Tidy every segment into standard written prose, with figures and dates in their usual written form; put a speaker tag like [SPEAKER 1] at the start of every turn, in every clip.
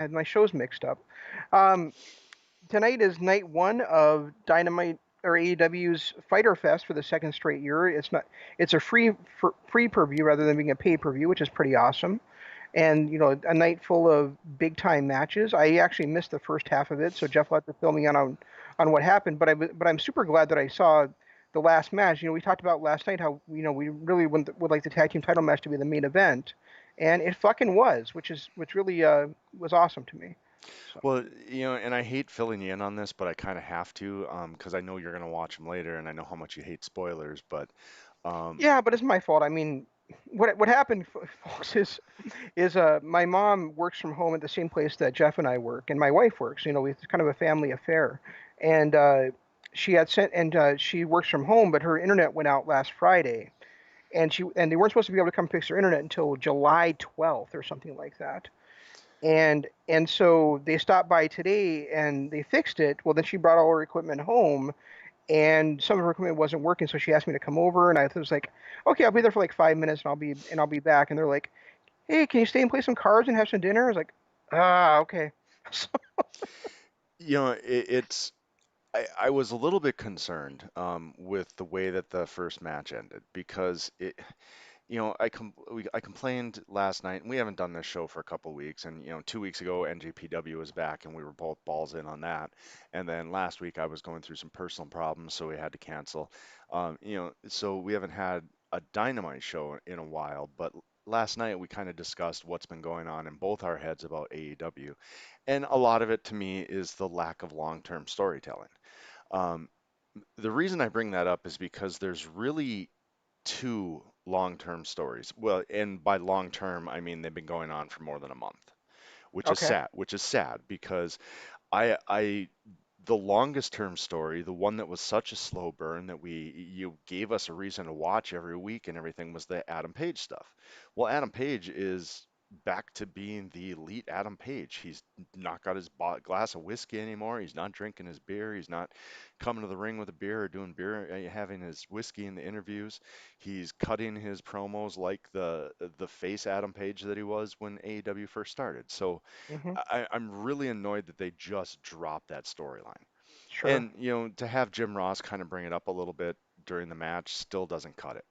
[SPEAKER 1] had my shows mixed up. Um, Tonight is night one of Dynamite or AEW's Fyter Fest for the second straight year. It's a free per view rather than being a pay per view, which is pretty awesome. And a night full of big time matches. I actually missed the first half of it, so Jeff will have to fill me in on what happened. But I'm super glad that I saw the last match. We talked about last night how we really would like the tag team title match to be the main event, and it fucking was, which really was awesome to me. So.
[SPEAKER 2] Well, and I hate filling you in on this, but I kind of have to, because I know you're gonna watch them later, and I know how much you hate spoilers. But um,
[SPEAKER 1] Yeah, but it's my fault. I mean, what happened, folks, is my mom works from home at the same place that Jeff and I work, and my wife works. It's kind of a family affair, and she works from home, but her internet went out last Friday, and they weren't supposed to be able to come fix her internet until July 12th or something like that. And so they stopped by today and they fixed it. Well, then she brought all her equipment home, and some of her equipment wasn't working, so she asked me to come over, and I was like, okay, I'll be there for like 5 minutes, and I'll be back. And they're like, hey, can you stay and play some cards and have some dinner? I was like, okay. So,
[SPEAKER 2] it's I was a little bit concerned with the way that the first match ended because I complained last night, and we haven't done this show for a couple weeks. And 2 weeks ago, NJPW was back, and we were both balls in on that. And then last week, I was going through some personal problems, so we had to cancel. So we haven't had a Dynamite show in a while. But last night, we kind of discussed what's been going on in both our heads about AEW, and a lot of it to me is the lack of long-term storytelling. Um, the reason I bring that up is because there's really two long-term stories. Well, and by long-term, I mean they've been going on for more than a month, which is
[SPEAKER 1] okay.
[SPEAKER 2] sad, because I the longest term story, the one that was such a slow burn that you gave us a reason to watch every week and everything, was the Adam Page stuff. Well, Adam Page is back to being the elite Adam Page. He's not got his glass of whiskey anymore. He's not drinking his beer. He's not coming to the ring with a beer or doing beer, having his whiskey in the interviews. He's cutting his promos like the face Adam Page that he was when AEW first started. So
[SPEAKER 1] Hmm.
[SPEAKER 2] I'm really annoyed that they just dropped that storyline.
[SPEAKER 1] Sure.
[SPEAKER 2] And, to have Jim Ross kind of bring it up a little bit during the match still doesn't cut it.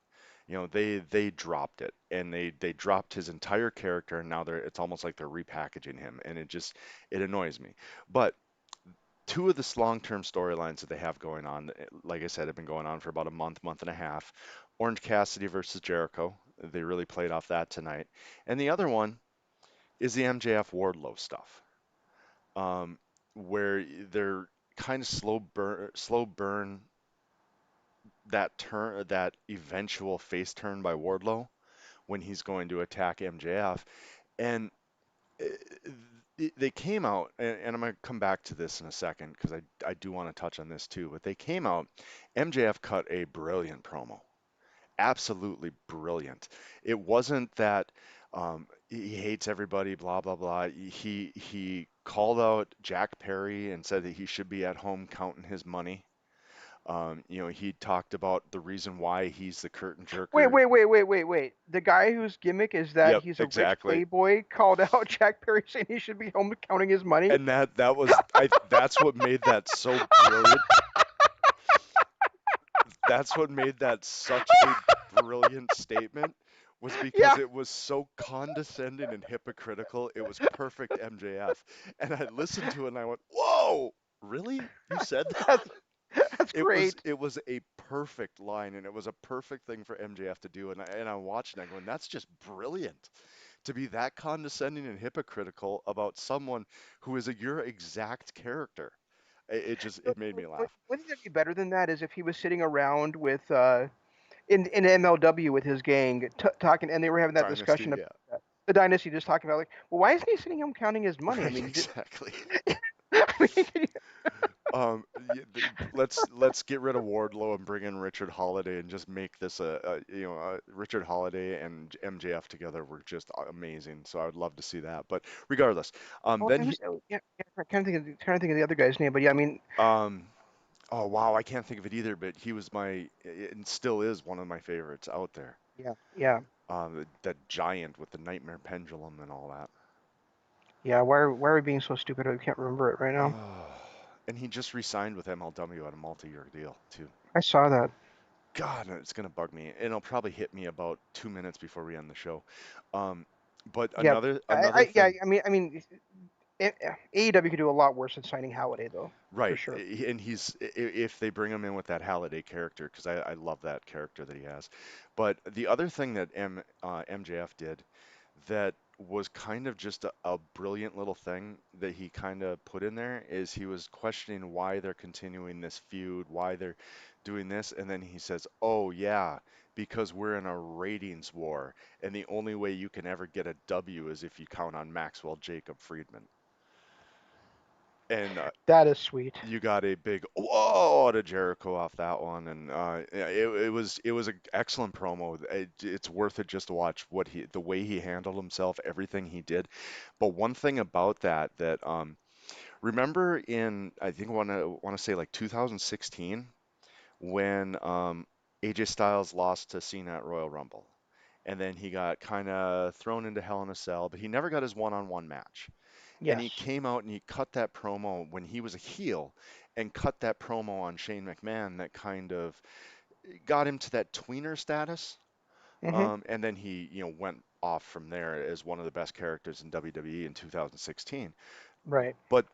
[SPEAKER 2] They dropped it, and they dropped his entire character, and now it's almost like they're repackaging him, and it annoys me. But two of the long-term storylines that they have going on, like I said, have been going on for about a month and a half. Orange Cassidy versus Jericho. They really played off that tonight. And the other one is the MJF Wardlow stuff, um, where they're kind of slow burn that eventual face turn by Wardlow when he's going to attack MJF. And uh, they came out, and I'm going to come back to this in a second because I do want to touch on this too. But they came out, MJF cut a brilliant promo, absolutely brilliant. It wasn't that he hates everybody, blah blah blah. He called out Jack Perry and said that he should be at home counting his money. He talked about the reason why he's the curtain
[SPEAKER 1] Wait,
[SPEAKER 2] jerker.
[SPEAKER 1] wait, wait, wait, wait, wait. The guy whose gimmick is that
[SPEAKER 2] Yep,
[SPEAKER 1] he's a rich
[SPEAKER 2] exactly.
[SPEAKER 1] playboy called out Jack Perry saying he should be home counting his money.
[SPEAKER 2] And that's what made that so brilliant. That's what made that such a brilliant statement, was because
[SPEAKER 1] Yeah,
[SPEAKER 2] it was so condescending and hypocritical. It was perfect MJF. And I listened to it and I went, "Whoa, really? You said that?"
[SPEAKER 1] that's that's
[SPEAKER 2] It was
[SPEAKER 1] great.
[SPEAKER 2] it was a perfect line, and it was a perfect thing for MJF to do. And I watched and I going, "That's just brilliant." To be that condescending and hypocritical about someone who is your exact character. It made me laugh.
[SPEAKER 1] Wouldn't it be better than that? Is if he was sitting around with in MLW with his gang talking, and they were having that discussion
[SPEAKER 2] Dynasty,
[SPEAKER 1] of
[SPEAKER 2] yeah.
[SPEAKER 1] the dynasty, just talking about like, well, why isn't he sitting home counting his money? I
[SPEAKER 2] Right,
[SPEAKER 1] mean,
[SPEAKER 2] exactly.
[SPEAKER 1] I mean,
[SPEAKER 2] Let's get rid of Wardlow and bring in Richard Holiday and just make this Richard Holiday and MJF together were just amazing. So I would love to see that. But regardless,
[SPEAKER 1] well,
[SPEAKER 2] then
[SPEAKER 1] it
[SPEAKER 2] he
[SPEAKER 1] was, yeah, yeah, trying to think of the other guy's name, but yeah, I mean,
[SPEAKER 2] um oh wow, I can't think of it either, but he was and still is one of my favorites out there.
[SPEAKER 1] yeah, yeah.
[SPEAKER 2] That giant with the nightmare pendulum and all that.
[SPEAKER 1] Yeah, why are we being so stupid? I can't remember it right now.
[SPEAKER 2] And he just re-signed with MLW on a multi-year deal too.
[SPEAKER 1] I saw that.
[SPEAKER 2] God, it's gonna bug me, and it'll probably hit me about 2 minutes before we end the show. Um, but
[SPEAKER 1] Yeah,
[SPEAKER 2] another
[SPEAKER 1] yeah.
[SPEAKER 2] thing,
[SPEAKER 1] I mean, AEW could do a lot worse than signing Halliday, though, for
[SPEAKER 2] right?
[SPEAKER 1] sure.
[SPEAKER 2] And if they bring him in with that Halliday character, because I love that character that he has. But the other thing that MJF did that was kind of just a brilliant little thing that he kind of put in there is he was questioning why they're continuing this feud, why they're doing this, and then he says, "Oh yeah, because we're in a ratings war, and the only way you can ever get a W is if you count on Maxwell Jacob Friedman." And
[SPEAKER 1] That is sweet.
[SPEAKER 2] you got a big whoa to Jericho off that one, and yeah, it was an excellent promo. It's worth it just to watch the way he handled himself, everything he did. But one thing about that remember in I think want to say like 2016 when AJ Styles lost to Cena at Royal Rumble, and then he got kind of thrown into Hell in a Cell, but he never got his one-on-one match. And he
[SPEAKER 1] Yes.
[SPEAKER 2] came out and he cut that promo when he was a heel and cut that promo on Shane McMahon that kind of got him to that tweener status.
[SPEAKER 1] Hmm.
[SPEAKER 2] And then he went off from there as one of the best characters in WWE in 2016.
[SPEAKER 1] Right.
[SPEAKER 2] But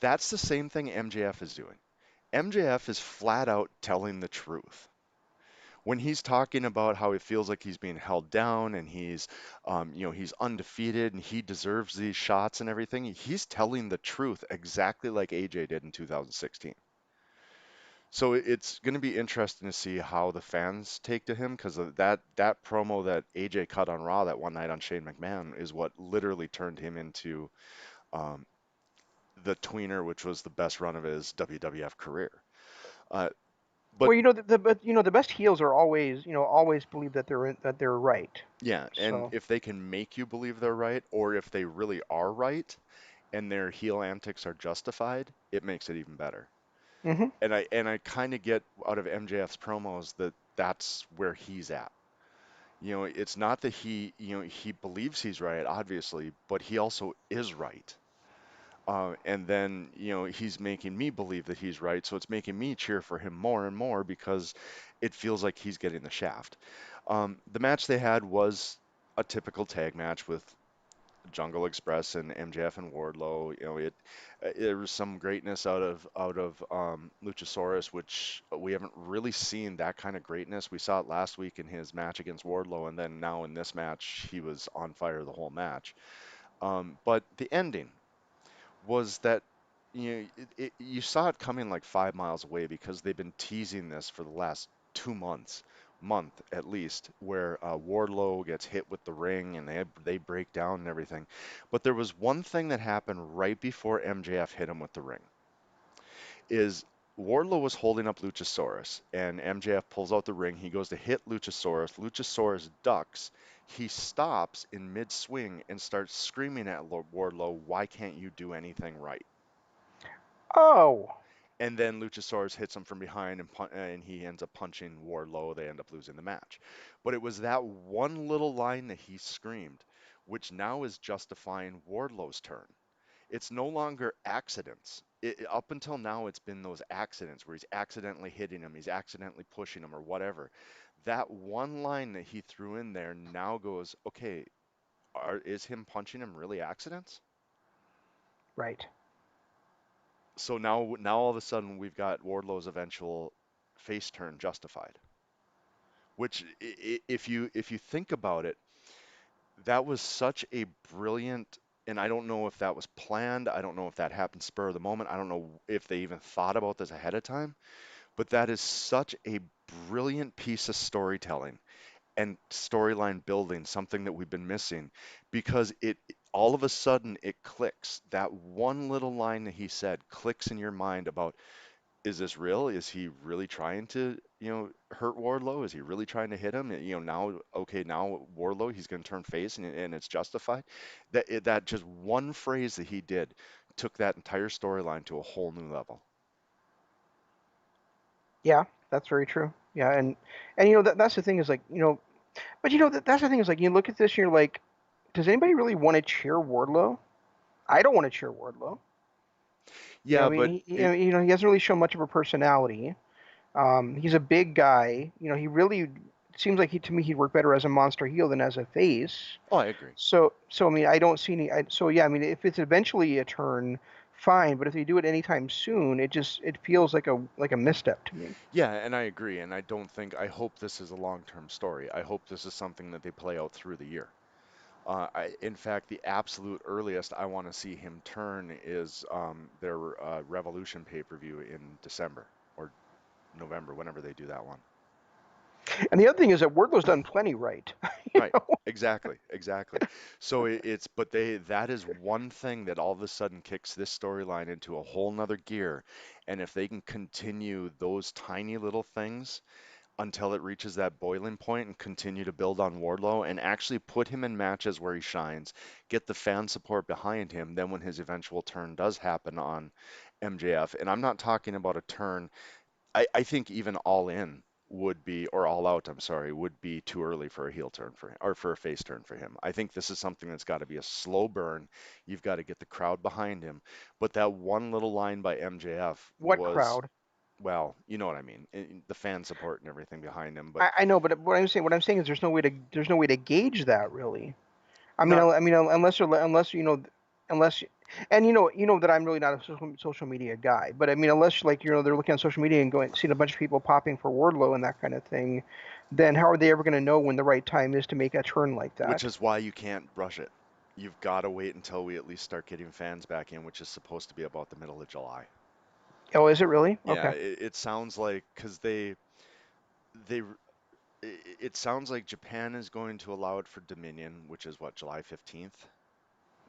[SPEAKER 2] that's the same thing MJF is doing. MJF is flat out telling the truth. When he's talking about how he feels like he's being held down and he's undefeated and he deserves these shots and everything, he's telling the truth exactly like AJ did in 2016. So it's going to be interesting to see how the fans take to him because that promo that AJ cut on Raw that one night on Shane McMahon is what literally turned him into um, the tweener, which was the best run of his WWF career. Uh, but
[SPEAKER 1] Well, the best heels are always believe that they're right.
[SPEAKER 2] yeah, and
[SPEAKER 1] So.
[SPEAKER 2] if they can make you believe they're right, or if they really are right and their heel antics are justified, it makes it even better.
[SPEAKER 1] Hmm.
[SPEAKER 2] And I kind of get out of MJF's promos that that's where he's at. It's not that he believes he's right, obviously, but he also is right. And then, he's making me believe that he's right, so it's making me cheer for him more and more because it feels like he's getting the shaft. The match they had was a typical tag match with Jungle Express and MJF and Wardlow. There was some greatness out of Luchasaurus, which we haven't really seen that kind of greatness. We saw it last week in his match against Wardlow, and then now in this match, he was on fire the whole match. But the ending was that you saw it coming like 5 miles away because they've been teasing this for the last 2 months, month at least, where Wardlow gets hit with the ring and they break down and everything. But there was one thing that happened right before MJF hit him with the ring. Is Wardlow was holding up Luchasaurus, and MJF pulls out the ring. He goes to hit Luchasaurus. Luchasaurus ducks. He stops in mid swing and starts screaming at Wardlow, "Why can't you do anything right?"
[SPEAKER 1] Oh.
[SPEAKER 2] And then Luchasaurus hits him from behind and he ends up punching Wardlow. They end up losing the match. But it was that one little line that he screamed, which now is justifying Wardlow's turn. It's no longer accidents. Up until now, it's been those accidents where he's accidentally hitting him, he's accidentally pushing him, or whatever. That one line that he threw in there now goes, okay, is him punching him really accidents?
[SPEAKER 1] Right.
[SPEAKER 2] So now all of a sudden we've got Wardlow's eventual face turn justified. Which, if you think about it, that was such a brilliant. And I don't know if that was planned. I don't know if that happened spur of the moment. I don't know if they even thought about this ahead of time. But that is such a brilliant piece of storytelling and storyline building, something that we've been missing, because it all of a sudden it clicks. That one little line that he said clicks in your mind about, is this real? Is he really trying to, hurt Wardlow? Is he really trying to hit him? Now, okay, now Wardlow, he's going to turn face and it's justified. That just one phrase that he did took that entire storyline to a whole new level.
[SPEAKER 1] Yeah, that's very true. Yeah, and that's the thing is like but that's the thing is like you look at this and you're like, does anybody really want to cheer Wardlow? I don't want to cheer Wardlow.
[SPEAKER 2] Yeah,
[SPEAKER 1] I mean,
[SPEAKER 2] but it
[SPEAKER 1] he hasn't really shown much of a personality. He's a big guy. He really seems like to me he'd work better as a monster heel than as a face.
[SPEAKER 2] oh, I agree.
[SPEAKER 1] So I mean, I don't see any. So yeah, I mean, if it's eventually a turn, fine. But if they do it anytime soon, it feels like a misstep to me.
[SPEAKER 2] Yeah, and I agree, and I hope this is a long-term story. I hope this is something that they play out through the year. In fact, the absolute earliest I want to see him turn is their Revolution pay-per-view in December or November, whenever they do that one.
[SPEAKER 1] And the other thing is that Wardlow's done plenty right. you
[SPEAKER 2] Right.
[SPEAKER 1] know?
[SPEAKER 2] Exactly. Exactly. So but that is one thing that all of a sudden kicks this storyline into a whole nother gear. And if they can continue those tiny little things until it reaches that boiling point and continue to build on Wardlow and actually put him in matches where he shines, get the fan support behind him, then when his eventual turn does happen on MJF, and I'm not talking about a turn, I think even all in would be, or all out, I'm sorry, would be too early for a heel turn for him, or for a face turn for him. I think this is something that's got to be a slow burn. You've got to get the crowd behind him. But that one little line by MJF
[SPEAKER 1] What
[SPEAKER 2] was,
[SPEAKER 1] crowd?
[SPEAKER 2] well, you know what I mean, the fan support and everything behind him. But
[SPEAKER 1] I know, but what I'm saying is there's no way to gauge that really.
[SPEAKER 2] not
[SPEAKER 1] Unless unless, and that I'm really not a social media guy, but I mean, unless they're looking on social media and seeing a bunch of people popping for Wardlow and that kind of thing, then how are they ever going to know when the right time is to make a turn like
[SPEAKER 2] which
[SPEAKER 1] that?
[SPEAKER 2] is why you can't rush it. You've got to wait until we at least start getting fans back in, which is supposed to be about the middle of July.
[SPEAKER 1] Oh, is it really?
[SPEAKER 2] Yeah,
[SPEAKER 1] Okay.
[SPEAKER 2] it sounds like because they it sounds like Japan is going to allow it for Dominion, which is what, July 15th?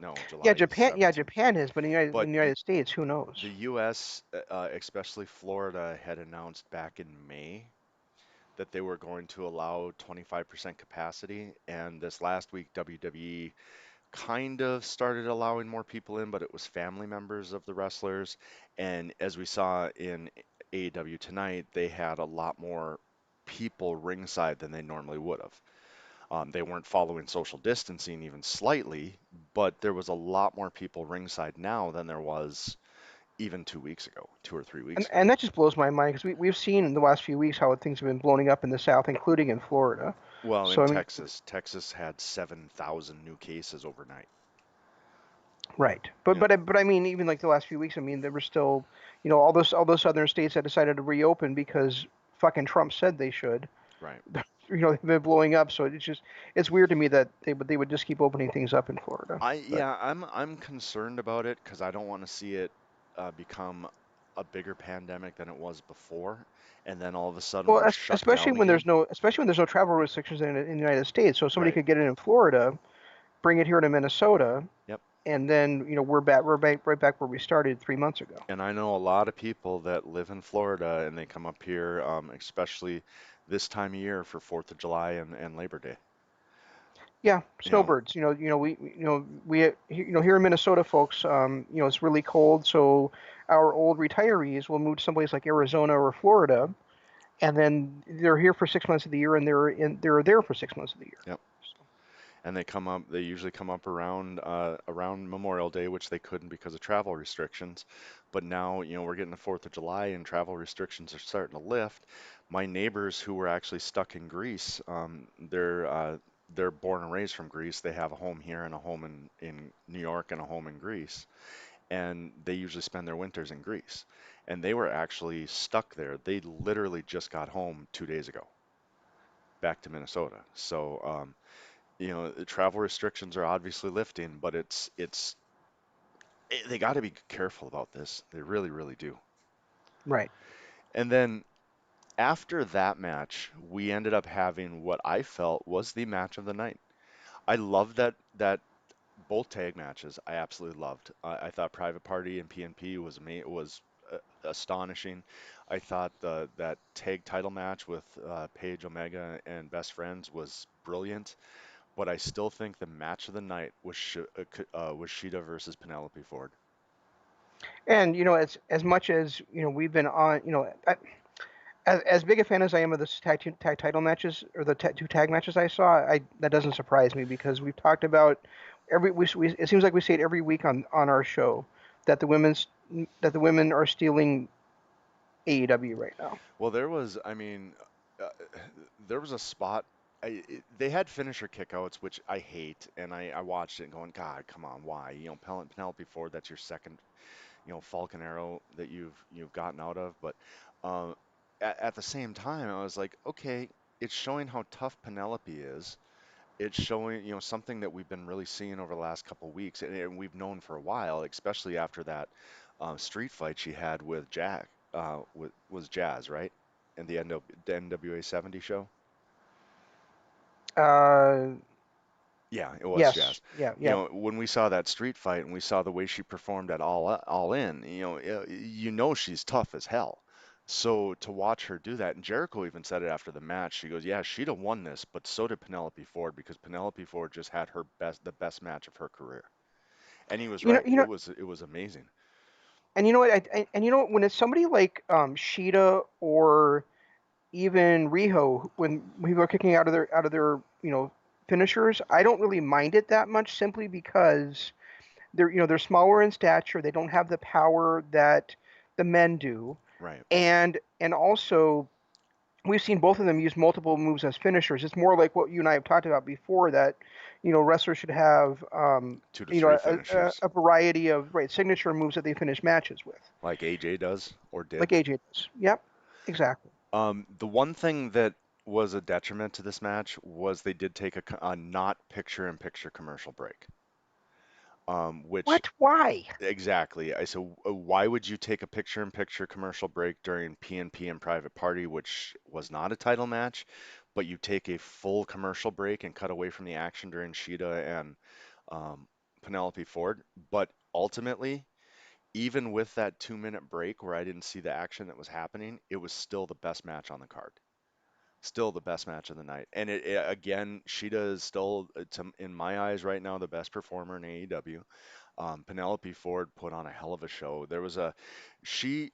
[SPEAKER 2] No,
[SPEAKER 1] Yeah,
[SPEAKER 2] July
[SPEAKER 1] Japan. Yeah,
[SPEAKER 2] 17th.
[SPEAKER 1] Japan is, but
[SPEAKER 2] But
[SPEAKER 1] in the United States, who knows?
[SPEAKER 2] the US, especially Florida, had announced back in May that they were going to allow 25% capacity. And this last week, WWE kind of started allowing more people in, but it was family members of the wrestlers. And as we saw in AEW tonight, they had a lot more people ringside than they normally would have. They weren't following social distancing even slightly, but there was a lot more people ringside now than there was even 2 weeks ago, 2 or 3 weeks ago.
[SPEAKER 1] And that just blows my mind because we've seen in the last few weeks how things have been blowing up in the South, including in Florida.
[SPEAKER 2] Well, in
[SPEAKER 1] So I mean,
[SPEAKER 2] Texas had 7,000 new cases overnight.
[SPEAKER 1] right.
[SPEAKER 2] You know,
[SPEAKER 1] But I mean, even like the last few weeks, I mean, there were still, all those southern states that decided to reopen because fucking Trump said they should.
[SPEAKER 2] right.
[SPEAKER 1] They've been blowing up. So it's weird to me that they would just keep opening things up in Florida. But
[SPEAKER 2] I'm concerned about it because I don't want to see it become a bigger pandemic than it was before, and then all of a sudden
[SPEAKER 1] well,
[SPEAKER 2] we're shut down again.
[SPEAKER 1] especially when there's no travel restrictions in the United States. So somebody
[SPEAKER 2] Right.
[SPEAKER 1] could get it in Florida, bring it here to Minnesota,
[SPEAKER 2] Yep.
[SPEAKER 1] and then we're back right back where we started 3 months ago.
[SPEAKER 2] And I know a lot of people that live in Florida and they come up here, especially this time of year for 4th of July and Labor Day.
[SPEAKER 1] Yeah,
[SPEAKER 2] You know,
[SPEAKER 1] snowbirds. Here in Minnesota, folks. It's really cold, so our old retirees will move to someplace like Arizona or Florida, and then they're here for 6 months of the year, and they're there for 6 months of the year.
[SPEAKER 2] yep.
[SPEAKER 1] So,
[SPEAKER 2] And they usually come up around Memorial Day, which they couldn't because of travel restrictions. But now, we're getting the 4th of July and travel restrictions are starting to lift. My neighbors who were actually stuck in Greece, they're born and raised from Greece. They have a home here and a home in New York and a home in Greece. And they usually spend their winters in Greece. And they were actually stuck there. They literally just got home 2 days ago, back to Minnesota. So, the travel restrictions are obviously lifting, but they got to be careful about this. They really, really do.
[SPEAKER 1] right.
[SPEAKER 2] And then after that match, we ended up having what I felt was the match of the night. I loved that both tag matches. I absolutely loved. I thought Private Party and PNP was astonishing. I thought that tag title match with Paige Omega and Best Friends was brilliant. But I still think the match of the night was Shida versus Penelope Ford.
[SPEAKER 1] And as much as we've been on, as big a fan as I am of the tag title matches or the two tag matches I saw, that doesn't surprise me because we've talked about it seems like we say it every week on our show that the women are stealing AEW right now.
[SPEAKER 2] Well, I mean, uh, there was a spot. They had finisher kickouts, which I hate, and I watched it and going, God, come on, why? Penelope Ford, that's your second, Falcon Arrow that you've gotten out of. But um, at the same time, I was like, okay, it's showing how tough Penelope is. It's showing, something that we've been really seeing over the last couple of weeks, and we've known for a while, especially after that street fight she had with Jack, was Jazz, right? In the NWA 70 show.
[SPEAKER 1] Uh,
[SPEAKER 2] Yeah, it was
[SPEAKER 1] yes,
[SPEAKER 2] Jazz.
[SPEAKER 1] yeah, yeah.
[SPEAKER 2] When we saw that street fight and we saw the way she performed at All In, she's tough as hell. So to watch her do that, and Jericho even said it after the match. She goes, "Yeah, she'd have won this, but so did Penelope Ford because Penelope Ford just had the best match of her career." And he was
[SPEAKER 1] You know,
[SPEAKER 2] right.
[SPEAKER 1] you know,
[SPEAKER 2] It was amazing.
[SPEAKER 1] and you know what? And you know what? When it's somebody like Sheeta or even Riho, when people are kicking out of their finishers, I don't really mind it that much simply because they're smaller in stature. They don't have the power that the men do,
[SPEAKER 2] Right.
[SPEAKER 1] and also we've seen both of them use multiple moves as finishers. It's more like what you and I have talked about before that wrestlers should have
[SPEAKER 2] Two to three
[SPEAKER 1] a
[SPEAKER 2] finishers,
[SPEAKER 1] variety of right signature moves that they finish matches with,
[SPEAKER 2] like AJ does or
[SPEAKER 1] like
[SPEAKER 2] did.
[SPEAKER 1] AJ does. Yep, exactly.
[SPEAKER 2] The one thing that was a detriment to this match was they did take a not picture-in-picture commercial break. Which
[SPEAKER 1] What? Why?
[SPEAKER 2] exactly. So why would you take a picture-in-picture commercial break during PNP and Private Party, which was not a title match, but you take a full commercial break and cut away from the action during Sheeta and um, Penelope Ford? But ultimately, even with that 2-minute break where I didn't see the action that was happening, it was still the best match on the card. Still the best match of the night. And again, Sheeta is still, in my eyes right now, the best performer in AEW. Penelope Ford put on a hell of a show. She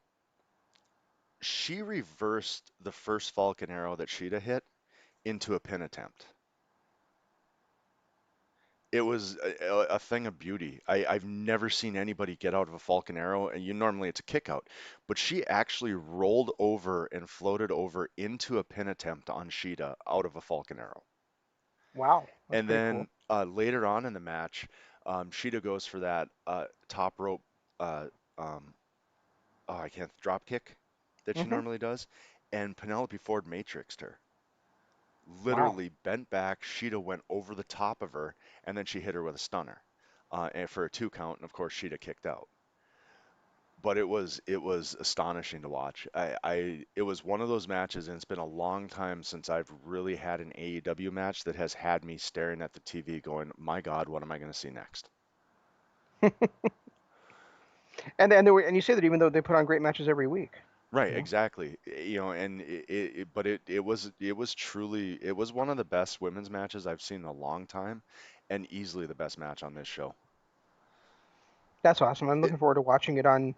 [SPEAKER 2] she reversed the first Falcon Arrow that Sheeta hit into a pin attempt. It was a thing of beauty. I've never seen anybody get out of a Falcon Arrow, and normally it's a kick out, but she actually rolled over and floated over into a pin attempt on Sheeta out of a Falcon Arrow.
[SPEAKER 1] Wow, that's
[SPEAKER 2] And
[SPEAKER 1] pretty cool.
[SPEAKER 2] then later on in the match, Sheeta goes for that top rope, uh, um, oh, I can't, drop kick that she
[SPEAKER 1] Hmm.
[SPEAKER 2] normally does, and Penelope Ford matrixed her.
[SPEAKER 1] Wow.
[SPEAKER 2] Literally bent back. Sheeta went over the top of her, and then she hit her with a stunner, and for a 2 count. And of course, Sheeta kicked out. But it was astonishing to watch. It was one of those matches, and it's been a long time since I've really had an AEW match that has had me staring at the TV, going, "My God, what am I going to see next?"
[SPEAKER 1] And you say that even though they put on great matches every week,
[SPEAKER 2] Right,
[SPEAKER 1] you know.
[SPEAKER 2] exactly. And but it was truly, it was one of the best women's matches I've seen in a long time, and easily the best match on this show.
[SPEAKER 1] That's awesome. I'm
[SPEAKER 2] It,
[SPEAKER 1] looking forward to watching it on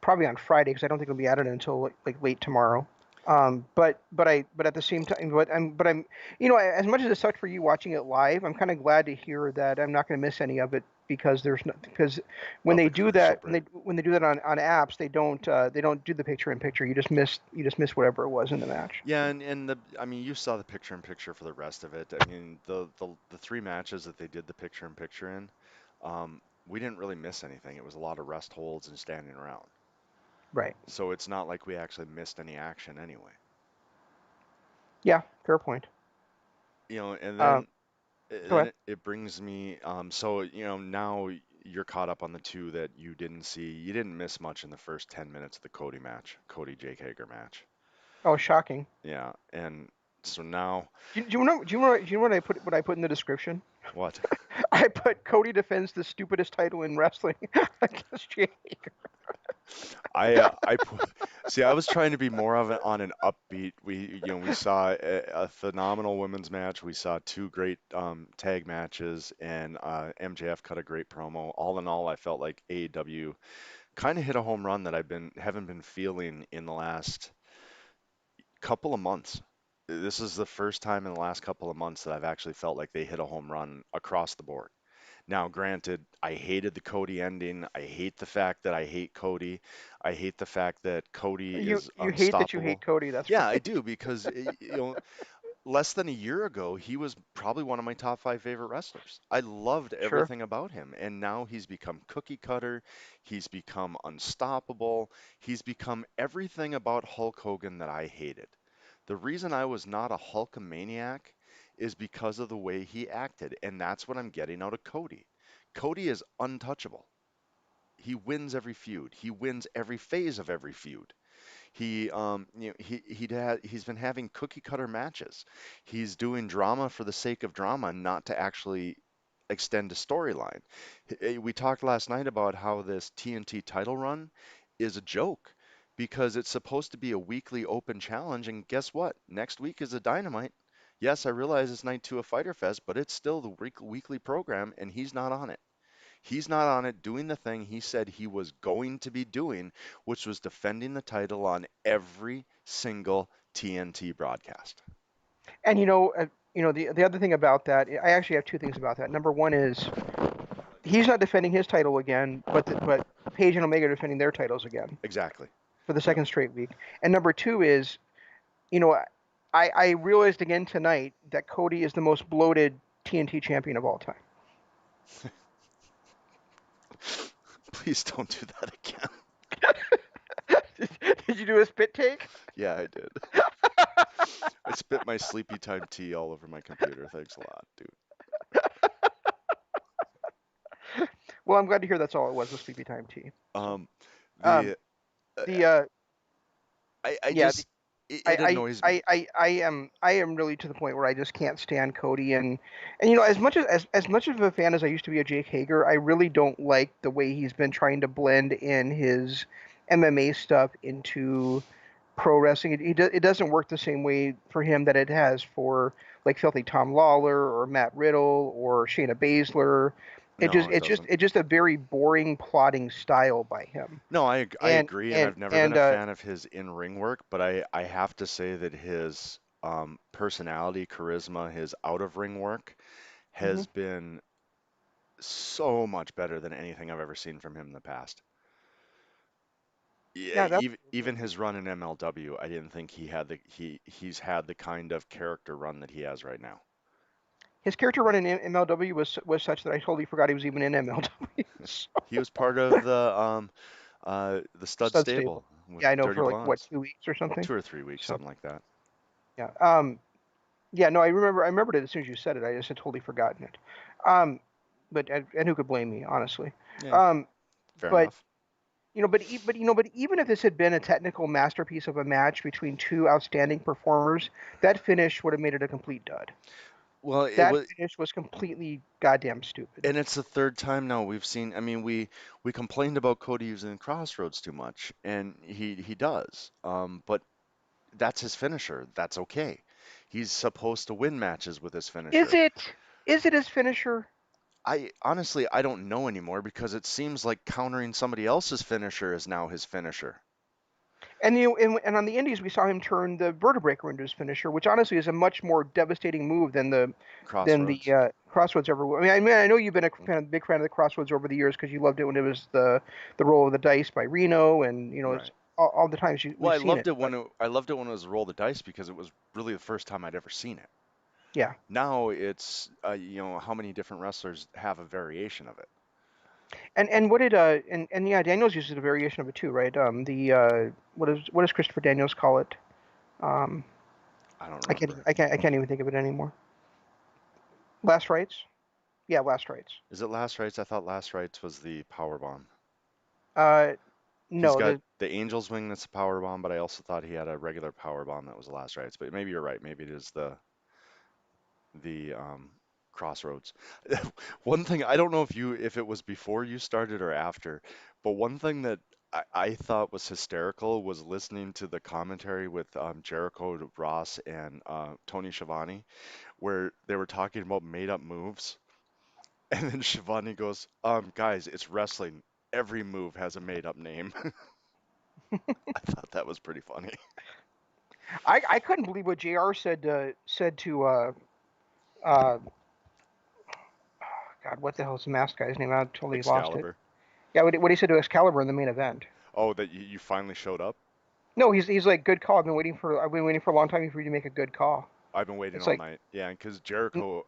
[SPEAKER 1] probably on Friday because I don't think it'll be added until like late tomorrow. But at the same time, but I'm as much as it sucked for you watching it live, I'm kind of glad to hear that I'm not going to miss any of it because there's no because when
[SPEAKER 2] of
[SPEAKER 1] they
[SPEAKER 2] the
[SPEAKER 1] do
[SPEAKER 2] commercial
[SPEAKER 1] that
[SPEAKER 2] break.
[SPEAKER 1] when they do that on apps they don't do the picture in picture. You just miss whatever it was in the match.
[SPEAKER 2] Yeah, and I mean, you saw the picture in picture for the rest of it. I mean, the three matches that they did the picture in picture in, we didn't really miss anything. It was a lot of rest holds and standing around.
[SPEAKER 1] Right.
[SPEAKER 2] So it's not like we actually missed any action anyway.
[SPEAKER 1] Yeah. Fair point.
[SPEAKER 2] And
[SPEAKER 1] Um. Go
[SPEAKER 2] then
[SPEAKER 1] ahead.
[SPEAKER 2] it brings me, so now you're caught up on the two that you didn't see. You didn't miss much in the first 10 minutes of the Cody Jake Hager match.
[SPEAKER 1] Oh, shocking.
[SPEAKER 2] Yeah, and so now
[SPEAKER 1] Do you know what I put in the description?
[SPEAKER 2] what?
[SPEAKER 1] I put Cody defends the stupidest title in wrestling against Jake.
[SPEAKER 2] See, I was trying to be more of on an upbeat. We saw a phenomenal women's match. We saw two great tag matches, and MJF cut a great promo. All in all, I felt like AEW kind of hit a home run that haven't been feeling in the last couple of months. this is the first time in the last couple of months that I've actually felt like they hit a home run across the board. Now, granted, I hated the Cody ending. I hate the fact that I hate Cody. I hate the fact that Cody is
[SPEAKER 1] You hate that you hate
[SPEAKER 2] unstoppable.
[SPEAKER 1] Cody. That's
[SPEAKER 2] Yeah, I
[SPEAKER 1] right.
[SPEAKER 2] do because less than a year ago, he was probably one of my top five favorite wrestlers. I loved
[SPEAKER 1] Sure.
[SPEAKER 2] everything about him, and now he's become cookie cutter. He's become unstoppable. He's become everything about Hulk Hogan that I hated. The reason I was not a Hulkamaniac is because of the way he acted, and that's what I'm getting out of Cody. Cody is untouchable. He wins every feud. He wins every phase of every feud. He's been having cookie cutter matches. He's doing drama for the sake of drama, not to actually extend a storyline. We talked last night about how this TNT title run is a joke because it's supposed to be a weekly open challenge, and guess what? Next week is a Dynamite. Yes, I realize it's night two of Fyter Fest, but it's still the weekly program, and he's not on it. He's not on it doing the thing he said he was going to be doing, which was defending the title on every single TNT broadcast.
[SPEAKER 1] And the other thing about that, I actually have two things about that. Number one is he's not defending his title again, but Page and Omega are defending their titles again
[SPEAKER 2] Exactly.
[SPEAKER 1] for the
[SPEAKER 2] Yep.
[SPEAKER 1] second straight week. And number two is, you know, I realized again tonight that Cody is the most bloated TNT champion of all time.
[SPEAKER 2] Please don't do that again.
[SPEAKER 1] Did you do a spit take?
[SPEAKER 2] Yeah, I did. I spit my sleepy time tea all over my computer. Thanks a lot, dude.
[SPEAKER 1] Well, I'm glad to hear that's all it was sleepy time tea. So,
[SPEAKER 2] Um,
[SPEAKER 1] um,
[SPEAKER 2] the
[SPEAKER 1] the
[SPEAKER 2] I
[SPEAKER 1] yeah,
[SPEAKER 2] just it annoys me.
[SPEAKER 1] I am really to the point where I just can't stand Cody and as much as much of a fan as I used to be of Jake Hager, I really don't like the way he's been trying to blend in his MMA stuff into pro wrestling. It doesn't work the same way for him that it has for like Filthy Tom Lawler or Matt Riddle or Shayna Baszler.
[SPEAKER 2] No, it doesn't.
[SPEAKER 1] It's just a very boring plotting style by him.
[SPEAKER 2] No, I
[SPEAKER 1] And
[SPEAKER 2] agree, and
[SPEAKER 1] and
[SPEAKER 2] I've never been
[SPEAKER 1] and
[SPEAKER 2] a fan of his in-ring work, but I have to say that his personality, charisma, his out-of-ring work
[SPEAKER 1] mhm.
[SPEAKER 2] has been so much better than anything I've ever seen from him in the past. Yeah,
[SPEAKER 1] Yeah, that's
[SPEAKER 2] even his run in MLW, I didn't think he's had the kind of character run that he has right now.
[SPEAKER 1] his character run in MLW was such that I totally forgot he was even in MLW. So,
[SPEAKER 2] He was part of the stud
[SPEAKER 1] stud stable.
[SPEAKER 2] stable with
[SPEAKER 1] Yeah, I know
[SPEAKER 2] Dirty
[SPEAKER 1] for like what
[SPEAKER 2] Blondes.
[SPEAKER 1] 2 weeks or something.
[SPEAKER 2] 2 or 3 weeks,
[SPEAKER 1] So
[SPEAKER 2] something like that.
[SPEAKER 1] yeah, yeah. No, I remembered it as soon as you said it. I just had totally forgotten it. Um, but who could blame me, honestly?
[SPEAKER 2] Yeah,
[SPEAKER 1] Um,
[SPEAKER 2] fair
[SPEAKER 1] but
[SPEAKER 2] enough.
[SPEAKER 1] but even if this had been a technical masterpiece of a match between two outstanding performers, that finish would have made it a complete dud.
[SPEAKER 2] Well, it
[SPEAKER 1] That
[SPEAKER 2] was.
[SPEAKER 1] finish was completely goddamn stupid.
[SPEAKER 2] And it's the third time now we've seen. I mean, we complained about Cody using Crossroads too much, and he does. But that's his finisher. That's okay. He's supposed to win matches with his
[SPEAKER 1] Is
[SPEAKER 2] finisher.
[SPEAKER 1] it? Is it his finisher?
[SPEAKER 2] I honestly I don't know anymore because it seems like countering somebody else's finisher is now his finisher.
[SPEAKER 1] And on the Indies, we saw him turn the Vertebreaker into his finisher, which honestly is a much more devastating move than the
[SPEAKER 2] Crossroads.
[SPEAKER 1] Crossroads ever will. I know you've been a big fan of the Crossroads over the years because you loved it when it was the roll of the dice by Reno, and it's
[SPEAKER 2] Right.
[SPEAKER 1] all the times
[SPEAKER 2] Well,
[SPEAKER 1] we've seen it. But
[SPEAKER 2] I loved it when it was roll the dice because it was really the first time I'd ever seen it.
[SPEAKER 1] yeah,
[SPEAKER 2] Now it's how many different wrestlers have a variation of it.
[SPEAKER 1] and what did and yeah, Daniels uses a variation of it too, right? The what does Christopher Daniels call it? Um,
[SPEAKER 2] I don't remember.
[SPEAKER 1] I can't even think of it anymore. Last rites? Yeah, last rites.
[SPEAKER 2] Is it Last Rites? I thought Last Rites was the power bomb.
[SPEAKER 1] Uh,
[SPEAKER 2] He's
[SPEAKER 1] no,
[SPEAKER 2] got
[SPEAKER 1] the
[SPEAKER 2] the Angel's Wing that's a power bomb, but I also thought he had a regular power bomb that was the Last Rites. But maybe you're right. Maybe it is the Crossroads. One thing I don't know if it was before you started or after, but one thing that I thought was hysterical was listening to the commentary with Jericho Ross and Tony Schiavone, where they were talking about made up moves. And then Shivani goes, guys, it's wrestling. Every move has a made up name. I thought that was pretty funny.
[SPEAKER 1] I couldn't believe what Jr. said to uh God, what the hell's the masked guy's name? I totally lost it.
[SPEAKER 2] Excalibur.
[SPEAKER 1] Yeah, what he said to Excalibur in the main event.
[SPEAKER 2] Oh, that you finally showed up?
[SPEAKER 1] No, he's like, good call. I've been waiting for a long time for you to make a good call.
[SPEAKER 2] I've been waiting
[SPEAKER 1] It's
[SPEAKER 2] all
[SPEAKER 1] like,
[SPEAKER 2] night. Yeah, because Jericho,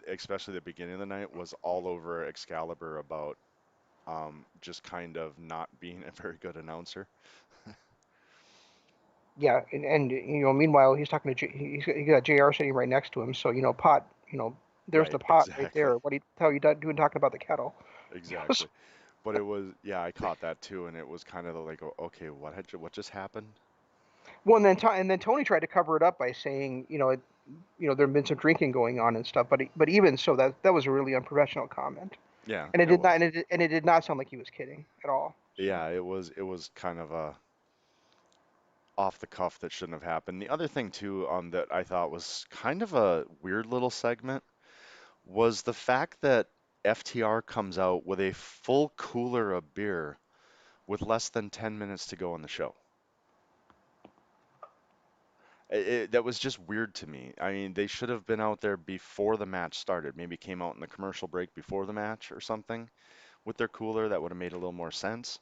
[SPEAKER 2] especially the beginning of the night, was all over Excalibur about just kind of not being a very good announcer.
[SPEAKER 1] yeah, and meanwhile he's talking to he got Jr. sitting right next to him, so pot, there's
[SPEAKER 2] Right,
[SPEAKER 1] the pot right
[SPEAKER 2] exactly.
[SPEAKER 1] there. What do you tell you doing talking about the kettle?
[SPEAKER 2] Exactly. But it was, yeah, I caught that too, and it was kind of like, okay, what just happened?
[SPEAKER 1] Well, and then Tony tried to cover it up by saying, there'd been some drinking going on and stuff, but even so, that was a really unprofessional comment,
[SPEAKER 2] Yeah,
[SPEAKER 1] and it
[SPEAKER 2] it
[SPEAKER 1] did not,
[SPEAKER 2] was.
[SPEAKER 1] and it did not sound like he was kidding at all. So
[SPEAKER 2] Yeah, it was kind of a off the cuff that shouldn't have happened. The other thing too, that I thought was kind of a weird little segment was the fact that FTR comes out with a full cooler of beer with less than 10 minutes to go on the show. That was just weird to me. I mean, they should have been out there before the match started. Maybe came out in the commercial break before the match or something with their cooler. That would have made a little more sense.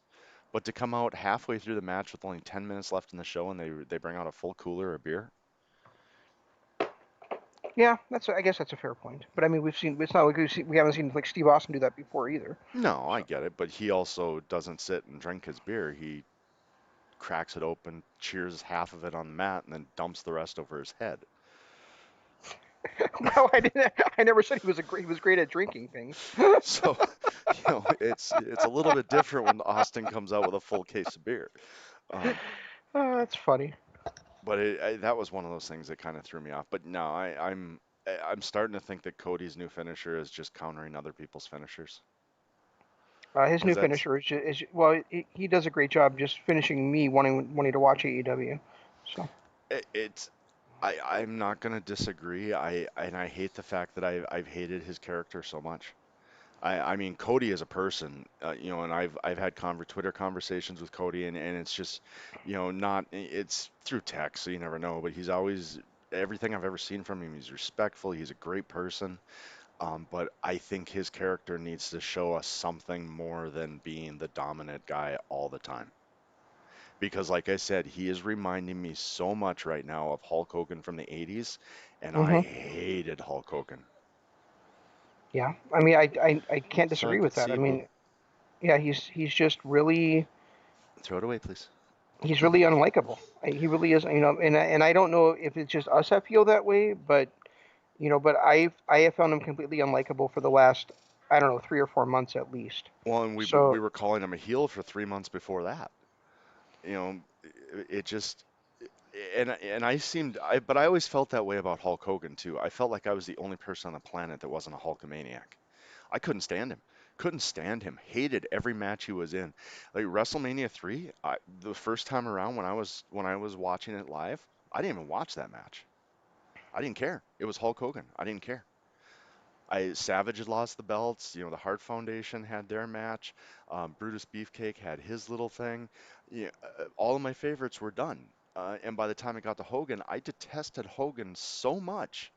[SPEAKER 2] But to come out halfway through the match with only 10 minutes left in the show and they bring out a full cooler of beer.
[SPEAKER 1] yeah, I guess that's a fair point. But I mean, it's not like we haven't seen like Steve Austin do that before either.
[SPEAKER 2] No, I
[SPEAKER 1] So
[SPEAKER 2] get it, but he also doesn't sit and drink his beer. He cracks it open, cheers half of it on the mat, and then dumps the rest over his head.
[SPEAKER 1] well, I never said he was great at drinking things.
[SPEAKER 2] So, it's a little bit different when Austin comes out with a full case of beer. Um,
[SPEAKER 1] Oh, that's funny.
[SPEAKER 2] but that was one of those things that kind of threw me off. But no, I'm starting to think that Cody's new finisher is just countering other people's finishers
[SPEAKER 1] His
[SPEAKER 2] because
[SPEAKER 1] new
[SPEAKER 2] that's
[SPEAKER 1] finisher well, he does a great job just finishing me wanting to watch AEW. So
[SPEAKER 2] it's I'm not gonna disagree. I hate the fact that I've hated his character so much. I mean Cody as a person, and I've had Twitter conversations with Cody, and it's just, not it's through text, so you never know. But he's always everything I've ever seen from him. He's respectful. He's a great person. But I think his character needs to show us something more than being the dominant guy all the time. Because, like I said, he is reminding me so much right now of Hulk Hogan from the 80s, and I
[SPEAKER 1] hmm
[SPEAKER 2] hated Hulk Hogan.
[SPEAKER 1] yeah, I mean, I can't
[SPEAKER 2] So I
[SPEAKER 1] disagree
[SPEAKER 2] could
[SPEAKER 1] with that.
[SPEAKER 2] see,
[SPEAKER 1] I
[SPEAKER 2] but
[SPEAKER 1] mean, yeah, he's just really
[SPEAKER 2] throw it away, please.
[SPEAKER 1] he's really unlikable. He really is, and I don't know if it's just us that feel that way, but but I have found him completely unlikable for the last, I don't know, 3 or 4 months at least.
[SPEAKER 2] Well, and we
[SPEAKER 1] So
[SPEAKER 2] were calling him a heel for 3 months before that. It just and but I always felt that way about Hulk Hogan too. I felt like I was the only person on the planet that wasn't a Hulkamaniac. I couldn't stand him. Couldn't stand him. Hated every match he was in. Like WrestleMania 3, the first time around when I was watching it live, I didn't even watch that match. I didn't care. It was Hulk Hogan. I didn't care. Savage had lost the belts. The Hart Foundation had their match. Brutus Beefcake had his little thing. All of my favorites were done. And by the time it got to Hogan, I detested Hogan so much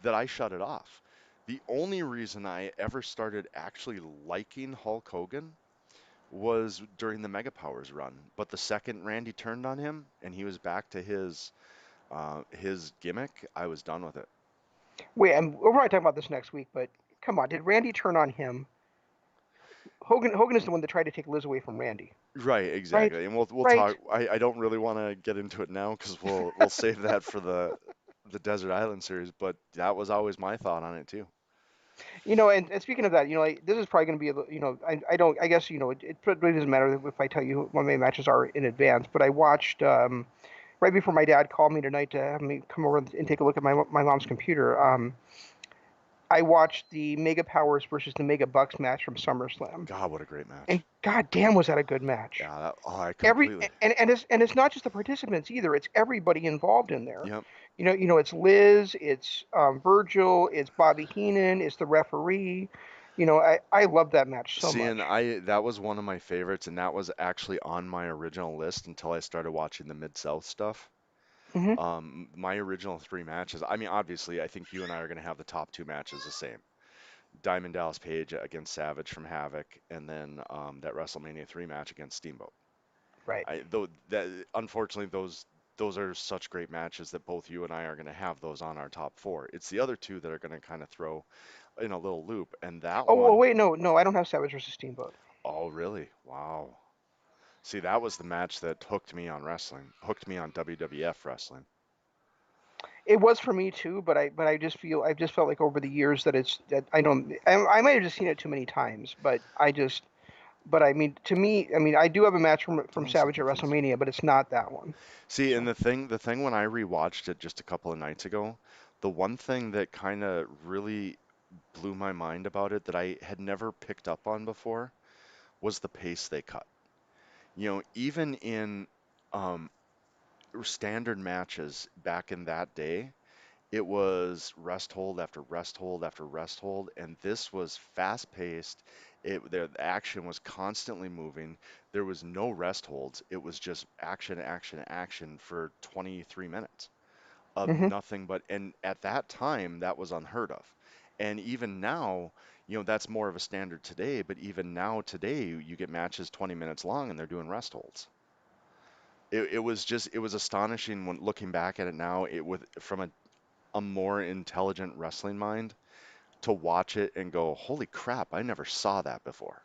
[SPEAKER 2] that I shut it off. The only reason I ever started actually liking Hulk Hogan was during the Mega Powers run. But the second Randy turned on him and he was back to his gimmick, I was done with it.
[SPEAKER 1] wait, and we're probably talking about this next week, but come on, did Randy turn on him? Hogan is the one that tried to take Liz away from Randy,
[SPEAKER 2] Right,
[SPEAKER 1] right?
[SPEAKER 2] exactly. And we'll
[SPEAKER 1] Right.
[SPEAKER 2] talk. I don't really want to get into it now because we'll save that for the Desert Island series. But that was always my thought on it too.
[SPEAKER 1] And speaking of that, like, this is probably going to be I don't, I guess, it really doesn't matter if I tell you what my matches are in advance, but I watched right before my dad called me tonight to have me come over and take a look at my mom's computer. I watched the Mega Powers versus the Mega Bucks match from SummerSlam,
[SPEAKER 2] God, what a great
[SPEAKER 1] and
[SPEAKER 2] match.
[SPEAKER 1] goddamn, was that a good match!
[SPEAKER 2] Yeah, I
[SPEAKER 1] Every
[SPEAKER 2] completely.
[SPEAKER 1] and it's not just the participants either; it's everybody involved in there.
[SPEAKER 2] Yep.
[SPEAKER 1] It's Liz, it's Virgil, it's Bobby Heenan, it's the referee. I love that match so
[SPEAKER 2] Seeing
[SPEAKER 1] much.
[SPEAKER 2] I that was one of my favorites, and that was actually on my original list until I started watching the Mid South stuff.
[SPEAKER 1] Hmm.
[SPEAKER 2] My original three matches, I mean, obviously, I think you and I are going to have the top two matches the same. Diamond Dallas Page against Savage from Havoc, and then that WrestleMania 3 match against Steamboat.
[SPEAKER 1] Right.
[SPEAKER 2] Though that unfortunately those are such great matches that both you and I are going to have those on our top four. It's the other two that are going to kind of throw in a little loop, and that
[SPEAKER 1] Oh, well,
[SPEAKER 2] one,
[SPEAKER 1] wait, no, no, I don't have Savage versus Steamboat.
[SPEAKER 2] oh really? Wow. See, that was the match that hooked me on wrestling, hooked me on WWF wrestling.
[SPEAKER 1] It was for me too, but I just felt like over the years that it's that I don't I might have just seen it too many times, but I mean to me I mean I do have a match from
[SPEAKER 2] Oh, some
[SPEAKER 1] Savage at
[SPEAKER 2] cookies.
[SPEAKER 1] WrestleMania, but it's not that one.
[SPEAKER 2] See, and
[SPEAKER 1] So
[SPEAKER 2] the thing when I rewatched it just a couple of nights ago, the one thing that kind of really blew my mind about it that I had never picked up on before was the pace they cut. Even in um, standard matches back in that day, it was rest hold after rest hold after rest hold, and this was fast paced. The action was constantly moving. There was no rest holds. It was just action, action, action for 23 minutes of
[SPEAKER 1] hmm.
[SPEAKER 2] nothing but, and at that time, that was unheard of. And even now, that's more of a standard today, but even now today, you get matches 20 minutes long and they're doing rest holds. It was astonishing when looking back at it now, it with from a more intelligent wrestling mind to watch it and go, holy crap, I never saw that before.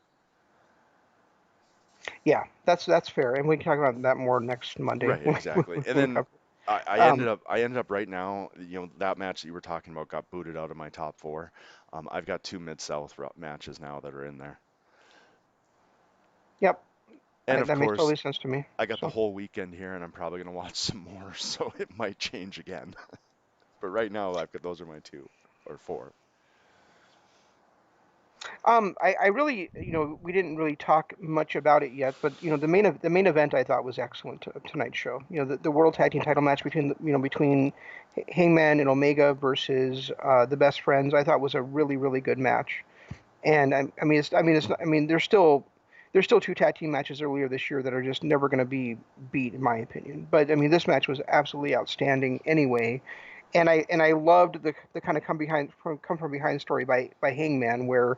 [SPEAKER 1] Yeah, that's fair, and we can talk about that more next Monday
[SPEAKER 2] Right,
[SPEAKER 1] when
[SPEAKER 2] exactly. And
[SPEAKER 1] we
[SPEAKER 2] then
[SPEAKER 1] cover.
[SPEAKER 2] I
[SPEAKER 1] Um,
[SPEAKER 2] ended up right now, that match that you were talking about got booted out of my top four. I've got two Mid-South matches now that are in there.
[SPEAKER 1] yep,
[SPEAKER 2] And of
[SPEAKER 1] that makes
[SPEAKER 2] course,
[SPEAKER 1] totally sense to me.
[SPEAKER 2] I got the
[SPEAKER 1] So.
[SPEAKER 2] whole weekend here and I'm probably going to watch some more, so it might change again. But right now, I've got those are my two or four.
[SPEAKER 1] I really, we didn't really talk much about it yet, but the main event I thought was excellent tonight's show. The World Tag Team Title match between Hangman and Omega versus the Best Friends, I thought was a really really good match. And I mean, there's still two tag team matches earlier this year that are just never going to be beat in my opinion. But I mean, this match was absolutely outstanding anyway. And I loved the kind of come from behind story by Hangman where,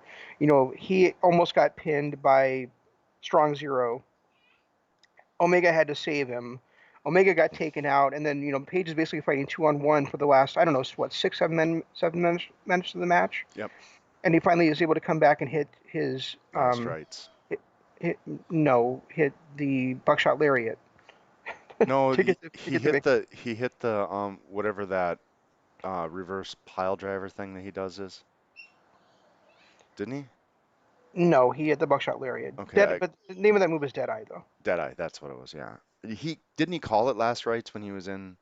[SPEAKER 1] he almost got pinned by Strong Zero. Omega had to save him. Omega got taken out, and then Page is basically fighting 2-on-1 for the last I don't know what 7 minutes of the match,
[SPEAKER 2] Yep,
[SPEAKER 1] and he finally is able to come back and hit his
[SPEAKER 2] last rights.
[SPEAKER 1] hit, hit no hit the buckshot lariat
[SPEAKER 2] No,
[SPEAKER 1] to get the victory.
[SPEAKER 2] he hit the whatever that reverse pile driver thing that he does is, didn't he?
[SPEAKER 1] No, he hit the buckshot lariat.
[SPEAKER 2] Okay,
[SPEAKER 1] Dead, but the name of that move is Deadeye though.
[SPEAKER 2] Deadeye, that's what it was. Yeah, he didn't he call it last rights when he was in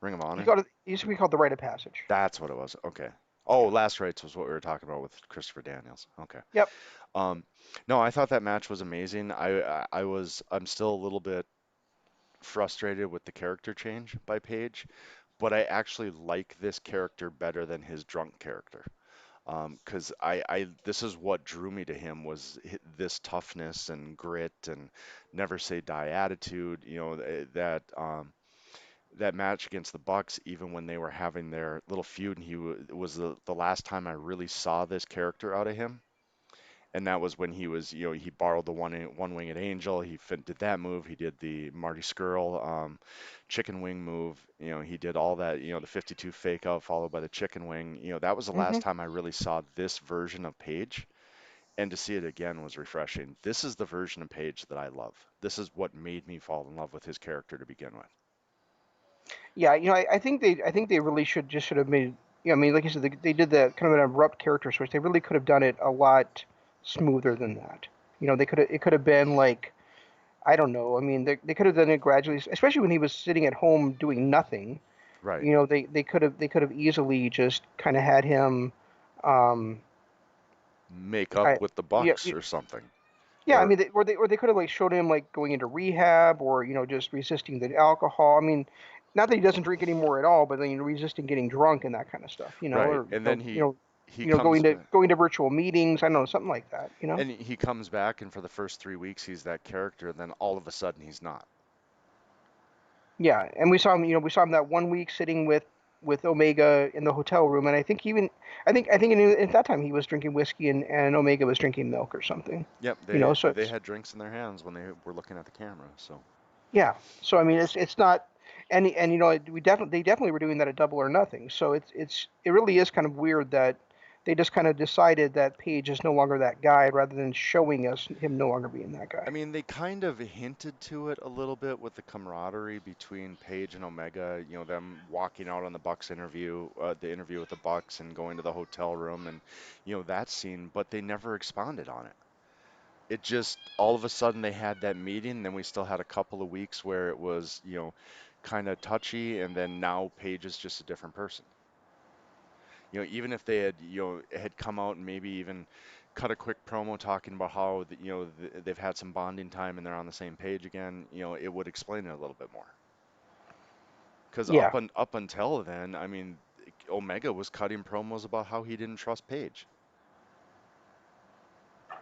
[SPEAKER 2] Ring of Honor?
[SPEAKER 1] It used to be called the Rite of Passage.
[SPEAKER 2] That's what it was. Okay. Oh,
[SPEAKER 1] Yeah.
[SPEAKER 2] last rights was what we were talking about with Christopher Daniels. Okay.
[SPEAKER 1] Yep.
[SPEAKER 2] Um, no, I thought that match was amazing. I'm still a little bit frustrated with the character change by Page, but I actually like this character better than his drunk character. Because this is what drew me to him was this toughness and grit and never say die attitude. That match against the Bucks, even when they were having their little feud, and it was the last time I really saw this character out of him. And that was when he was, he borrowed the one-winged angel. Did that move. He did the Marty Skrull chicken wing move. He did all that. The 52 fake out followed by the chicken wing. That was the
[SPEAKER 1] Hmm.
[SPEAKER 2] last time I really saw this version of Paige. And to see it again was refreshing. This is the version of Paige that I love. This is what made me fall in love with his character to begin with.
[SPEAKER 1] Yeah. I think they really should have made. I mean, like you said, they did the kind of an abrupt character switch. They really could have done it a lot smoother than that. They could have it could have been like I don't know. I mean, they could have done it gradually, especially when he was sitting at home doing nothing.
[SPEAKER 2] Right.
[SPEAKER 1] They could have easily just kind of had him. Um,
[SPEAKER 2] Make up
[SPEAKER 1] I,
[SPEAKER 2] with the
[SPEAKER 1] yeah,
[SPEAKER 2] Bucks or something.
[SPEAKER 1] yeah. I
[SPEAKER 2] Or
[SPEAKER 1] mean, or they could have like showed him like going into rehab or just resisting the alcohol. I mean, not that he doesn't drink anymore at all, but then resisting getting drunk and that kind of stuff.
[SPEAKER 2] right. And then he comes back.
[SPEAKER 1] going to virtual meetings. I don't know, something like that.
[SPEAKER 2] And he comes back, and for the first 3 weeks, he's that character. And then all of a sudden, he's not.
[SPEAKER 1] Yeah, and we saw him. We saw him that one week sitting with Omega in the hotel room, and I think at that time he was drinking whiskey and Omega was drinking milk or something.
[SPEAKER 2] Yep,
[SPEAKER 1] So
[SPEAKER 2] they
[SPEAKER 1] it's
[SPEAKER 2] had drinks in their hands when they were looking at the camera. So
[SPEAKER 1] yeah. So I mean, it's not, and they definitely were doing that at Double or Nothing. So it really is kind of weird that they just kind of decided that Page is no longer that guy rather than showing us him no longer being that
[SPEAKER 2] I
[SPEAKER 1] guy.
[SPEAKER 2] mean, they kind of hinted to it a little bit with the camaraderie between Paige and Omega, them walking out on the Bucks interview, the interview with the Bucks and going to the hotel room and, that scene, but they never expounded on it. It just all of a sudden they had that meeting, then we still had a couple of weeks where it was, kind of touchy, and then now Paige is just a different person. Even if they had come out and maybe even cut a quick promo talking about how they've had some bonding time and they're on the same page again, it would explain it a little bit more. Because
[SPEAKER 1] Yeah.
[SPEAKER 2] up until then, I mean, Omega was cutting promos about how he didn't trust Paige.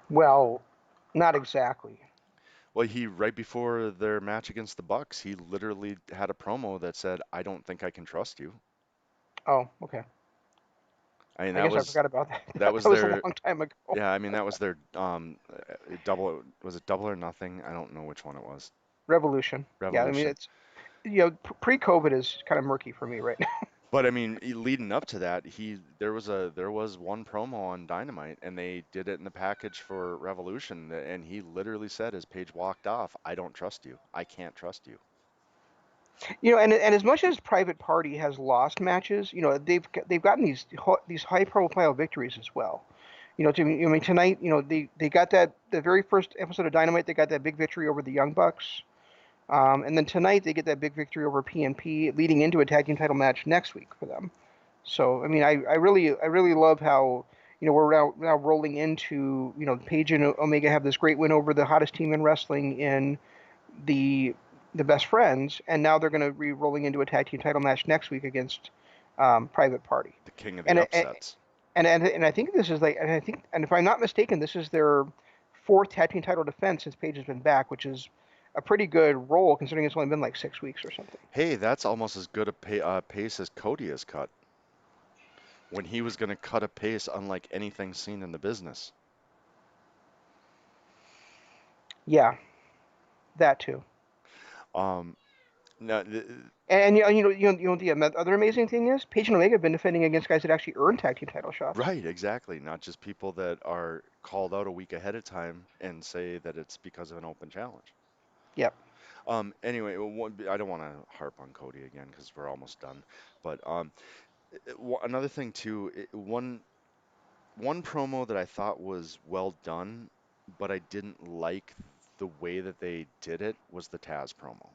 [SPEAKER 1] Well, not exactly.
[SPEAKER 2] Well, he right before their match against the Bucks, he literally had a promo that said, "I don't think I can trust you."
[SPEAKER 1] Oh, okay.
[SPEAKER 2] I mean,
[SPEAKER 1] I guess I forgot about that.
[SPEAKER 2] that
[SPEAKER 1] That
[SPEAKER 2] was
[SPEAKER 1] was a
[SPEAKER 2] their
[SPEAKER 1] long time ago.
[SPEAKER 2] yeah, I mean that was their double was it Double or Nothing? I don't know which one it was.
[SPEAKER 1] Revolution. Yeah, I mean
[SPEAKER 2] Revolution.
[SPEAKER 1] it's pre-COVID is kind of murky for me right now.
[SPEAKER 2] But I mean, leading up to that, there was one promo on Dynamite, and they did it in the package for Revolution, and he literally said as Paige walked off, "I don't trust you. I can't trust you."
[SPEAKER 1] And as much as Private Party has lost matches, they've gotten these high profile victories as well. I mean tonight, they got that the very first episode of Dynamite, they got that big victory over the Young Bucks. And then tonight they get that big victory over PNP, leading into a tag team title match next week for them. So I mean, I really love how we're now rolling into Paige and Omega have this great win over the hottest team in wrestling in the the best friends, and now they're going to be rolling into a tag team title match next week against Private Party.
[SPEAKER 2] The king of the
[SPEAKER 1] And
[SPEAKER 2] upsets.
[SPEAKER 1] and I think this is like, and if I'm not mistaken, this is their fourth tag team title defense since Paige has been back, which is a pretty good roll considering it's only been like 6 weeks or something.
[SPEAKER 2] Hey, that's almost as good a pace as Cody has cut when he was going to cut a pace unlike anything seen in the business.
[SPEAKER 1] Yeah, that too.
[SPEAKER 2] Um, now,
[SPEAKER 1] And the other amazing thing is Paige and Omega have been defending against guys that actually earned tag team title shots.
[SPEAKER 2] right, exactly. Not just people that are called out a week ahead of time and say that it's because of an open challenge.
[SPEAKER 1] Yep.
[SPEAKER 2] Anyway, I don't want to harp on Cody again because we're almost done. But another thing too, one promo that I thought was well done, but I didn't like the way that they did it was the Taz promo.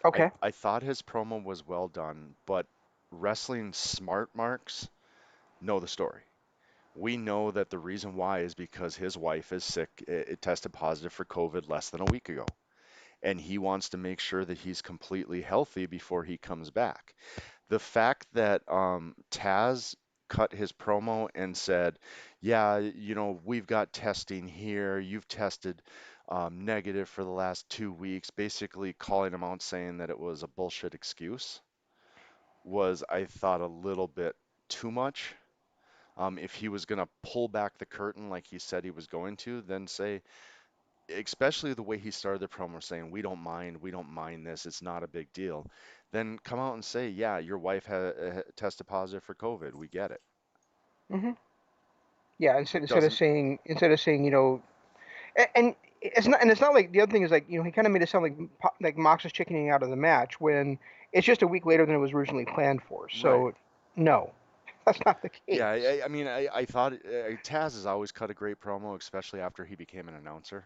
[SPEAKER 1] Okay.
[SPEAKER 2] I thought his promo was well done, but wrestling smart marks know the story. We know that the reason why is because his wife is sick. It tested positive for COVID less than a week ago, and he wants to make sure that he's completely healthy before he comes back. The fact that Taz cut his promo and said, "Yeah, we've got testing here. You've tested negative for the last 2 weeks," basically calling him out, saying that it was a bullshit excuse, was, I thought, a little bit too much. If he was going to pull back the curtain like he said he was going to, then say, especially the way he started the promo saying, we don't mind this, it's not a big deal, then come out and say, yeah, your wife tested positive for COVID. We get it.
[SPEAKER 1] Hmm. Yeah.
[SPEAKER 2] It
[SPEAKER 1] Instead of
[SPEAKER 2] doesn't,
[SPEAKER 1] saying and it's not like the other thing is like he kind of made it sound like Mox is chickening out of the match when it's just a week later than it was originally planned for.
[SPEAKER 2] right.
[SPEAKER 1] So no, that's not the
[SPEAKER 2] Yeah,
[SPEAKER 1] case.
[SPEAKER 2] I mean, I thought Taz has always cut a great promo, especially after he became an announcer.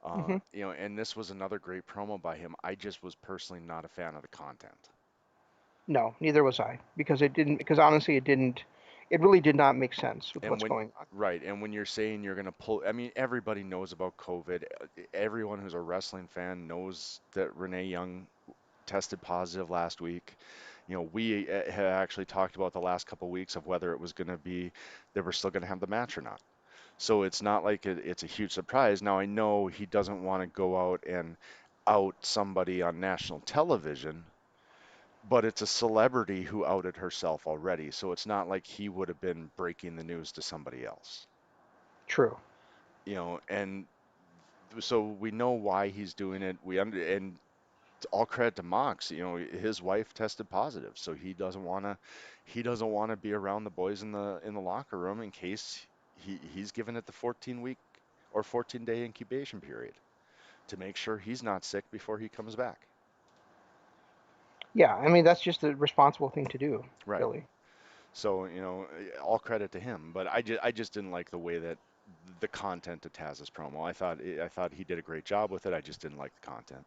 [SPEAKER 1] Hmm.
[SPEAKER 2] And this was another great promo by him. I just was personally not a fan of the content.
[SPEAKER 1] No, neither was I because honestly it really did not make sense with
[SPEAKER 2] And
[SPEAKER 1] what's
[SPEAKER 2] when,
[SPEAKER 1] going on.
[SPEAKER 2] right, and when you're saying you're going to pull, I mean, everybody knows about COVID. Everyone who's a wrestling fan knows that Renee Young tested positive last week. We had actually talked about the last couple of weeks of whether it was going to be, they were still going to have the match or not. So it's not like it's a huge surprise. Now, I know he doesn't want to go out and out somebody on national television, but it's a celebrity who outed herself already. So it's not like he would have been breaking the news to somebody else,
[SPEAKER 1] True.
[SPEAKER 2] and so we know why he's doing it. And all credit to Mox, his wife tested positive, so he doesn't want to be around the boys in the locker room in case he's given it the 14-week or 14-day incubation period to make sure he's not sick before he comes back.
[SPEAKER 1] Yeah, I mean that's just the responsible thing to do,
[SPEAKER 2] Right.
[SPEAKER 1] really.
[SPEAKER 2] So, all credit to him, but I just didn't like the way that the content of Taz's promo. I thought he did a great job with it. I just didn't like the content.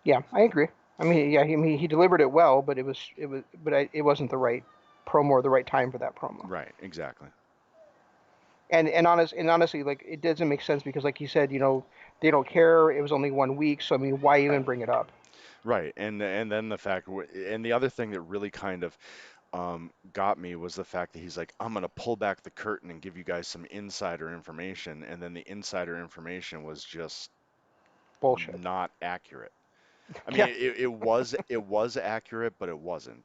[SPEAKER 1] Yeah, I agree. I mean, yeah, he delivered it well, but it wasn't the right promo or the right time for that promo.
[SPEAKER 2] Right, exactly.
[SPEAKER 1] And honestly, like it doesn't make sense because, like you said, they don't care. It was only 1 week, so I mean, why even bring it up?
[SPEAKER 2] Right. And then and the other thing that really kind of got me was the fact that he's like, I'm gonna pull back the curtain and give you guys some insider information, and then the insider information was just
[SPEAKER 1] Bullshit.
[SPEAKER 2] not accurate. I mean,
[SPEAKER 1] Yeah,
[SPEAKER 2] it was accurate, but it wasn't.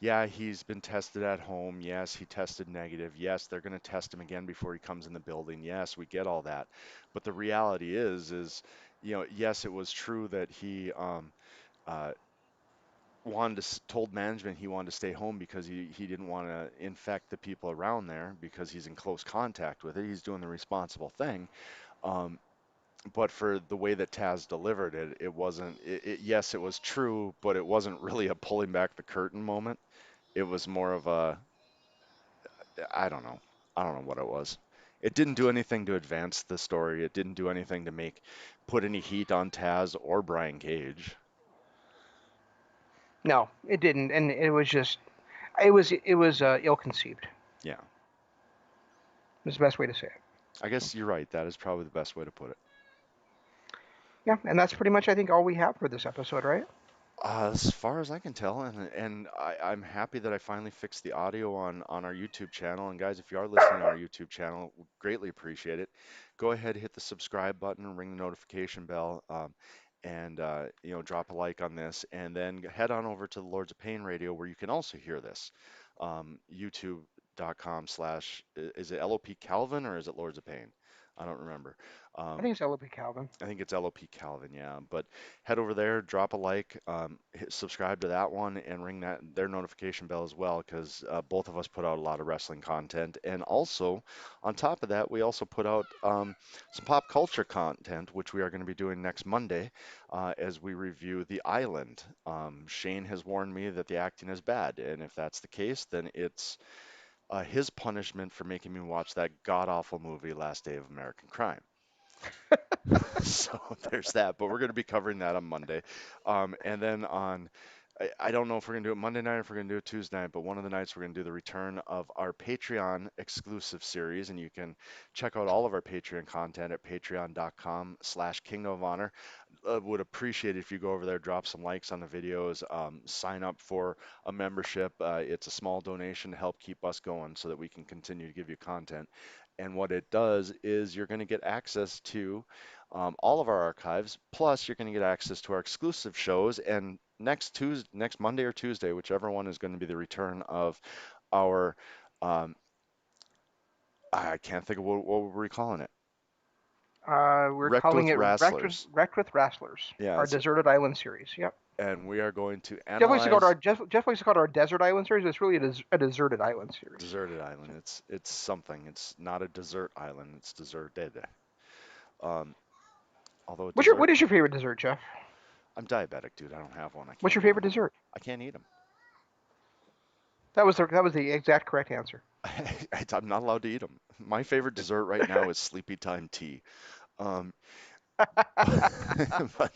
[SPEAKER 2] Yeah, he's been tested at home. Yes, he tested negative. Yes, they're gonna test him again before he comes in the building. Yes, we get all that. But the reality is, yes, it was true that he uh, told management he wanted to stay home because he didn't want to infect the people around there because he's in close contact with it. He's doing the responsible thing. Um, but for the way that Taz delivered it, it wasn't. Yes, it was true, but it wasn't really a pulling back the curtain moment. It was more of a, I don't know. I don't know what it was. It didn't do anything to advance the story. It didn't do anything to put any heat on Taz or Brian Cage.
[SPEAKER 1] no, it didn't, and it was ill-conceived.
[SPEAKER 2] Yeah,
[SPEAKER 1] Is the best way to say it.
[SPEAKER 2] I guess you're right. That is probably the best way to put it.
[SPEAKER 1] Yeah, and that's pretty much I think all we have for this episode, right?
[SPEAKER 2] As far as I can tell, and I'm happy that I finally fixed the audio on our YouTube channel. And guys, if you are listening to our YouTube channel, we greatly appreciate it. Go ahead, hit the subscribe button, ring the notification bell, and drop a like on this, and then head on over to the Lords of Pain Radio where you can also hear this. YouTube.com slash is it LOP Calvin or is it Lords of Pain? I don't remember.
[SPEAKER 1] I
[SPEAKER 2] Um,
[SPEAKER 1] think it's LOP Calvin.
[SPEAKER 2] I think it's LOP Calvin, yeah. But head over there, drop a like, subscribe to that one, and ring their notification bell as well, because both of us put out a lot of wrestling content. And also, on top of that, we also put out some pop culture content, which we are going to be doing next Monday as we review The Island. Shane has warned me that the acting is bad, and if that's the case, then it's his punishment for making me watch that god-awful movie, Last Day of American Crime. So there's that, but we're going to be covering that on Monday. And then I don't know if we're going to do it Monday night or if we're going to do it Tuesday night, but one of the nights we're going to do the return of our Patreon exclusive series. And you can check out all of our Patreon content at patreon.com/Kingdom of Honor. Would appreciate it if you go over there, drop some likes on the videos, sign up for a membership. It's a small donation to help keep us going so that we can continue to give you content. And what it does is you're going to get access to all of our archives, plus you're going to get access to our exclusive shows. And next Monday or Tuesday, whichever one is going to be the return of our, um, I can't think of what were we calling it?
[SPEAKER 1] We're
[SPEAKER 2] Wrecked
[SPEAKER 1] calling
[SPEAKER 2] with
[SPEAKER 1] it
[SPEAKER 2] Wrestlers.
[SPEAKER 1] Wrecked with Wrestlers, our
[SPEAKER 2] Yes,
[SPEAKER 1] Deserted Island series. Yep.
[SPEAKER 2] and we are going to
[SPEAKER 1] Our
[SPEAKER 2] analyze
[SPEAKER 1] Jeff likes to call it our Desert Island series. It's really a Deserted Island series.
[SPEAKER 2] Deserted Island. It's something. It's not a desert island. It's deserted. Um, although
[SPEAKER 1] What
[SPEAKER 2] dessert,
[SPEAKER 1] is your favorite dessert, Jeff?
[SPEAKER 2] I'm diabetic, dude. I don't have one. I
[SPEAKER 1] What's
[SPEAKER 2] can't
[SPEAKER 1] your
[SPEAKER 2] eat
[SPEAKER 1] favorite
[SPEAKER 2] them.
[SPEAKER 1] dessert?
[SPEAKER 2] I can't eat them.
[SPEAKER 1] That was the exact correct answer.
[SPEAKER 2] I'm not allowed to eat them. My favorite dessert right now is sleepy time tea. Um, but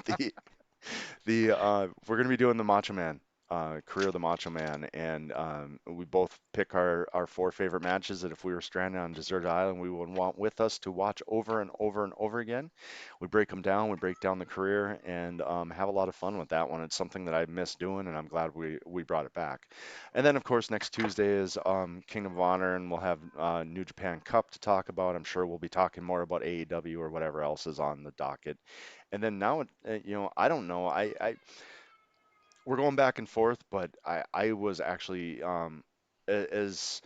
[SPEAKER 2] we're gonna be doing the Macho Man Career of the Macho Man, and we both pick our four favorite matches that if we were stranded on a deserted island, we would want with us to watch over and over and over again. We break them down, we break down the career, and have a lot of fun with that one. It's something that I miss doing, and I'm glad we brought it back. And then, of course, next Tuesday is Kingdom of Honor, and we'll have New Japan Cup to talk about. I'm sure we'll be talking more about AEW or whatever else is on the docket. And then now, I don't know. We're going back and forth, but I was actually as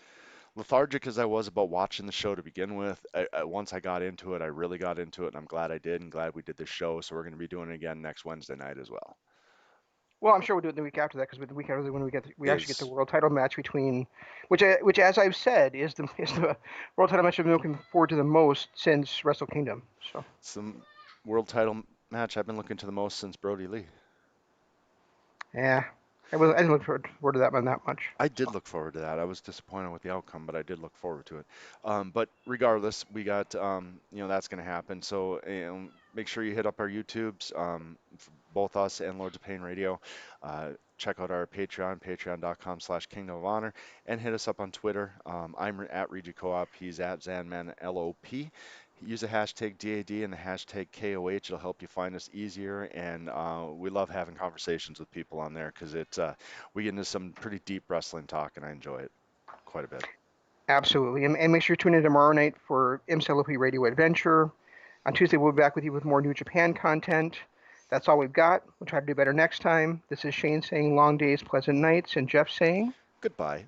[SPEAKER 2] lethargic as I was about watching the show to begin with. Once I got into it, I really got into it, and I'm glad I did, and glad we did this show. So we're going to be doing it again next Wednesday night as well.
[SPEAKER 1] Well, I'm sure we'll do it the week after that because the week after when we actually get the
[SPEAKER 2] Is
[SPEAKER 1] world title match between, which as I've said is the world title match I've been looking forward to the most since Wrestle Kingdom. So
[SPEAKER 2] some world title match I've been looking to the most since Brody Lee.
[SPEAKER 1] yeah, I didn't look forward to that one that much.
[SPEAKER 2] I did
[SPEAKER 1] So
[SPEAKER 2] look forward to that. I was disappointed with the outcome, but I did look forward to it. But regardless, we got that's going to happen. So make sure you hit up our YouTubes, both us and Lords of Pain Radio. Check out our Patreon, patreon.com/Kingdom of Honor, and hit us up on Twitter. I'm at RegiCoop. He's at ZanmanLOP. Use the hashtag DAD and the hashtag KOH. It'll help you find us easier. And we love having conversations with people on there because we get into some pretty deep wrestling talk, and I enjoy it quite a bit.
[SPEAKER 1] absolutely, and make sure you tune in tomorrow night for MCLOP Radio Adventure. On Tuesday, we'll be back with you with more New Japan content. That's all we've got. We'll try to do better next time. This is Shane saying long days, pleasant nights, and Jeff saying
[SPEAKER 2] Goodbye.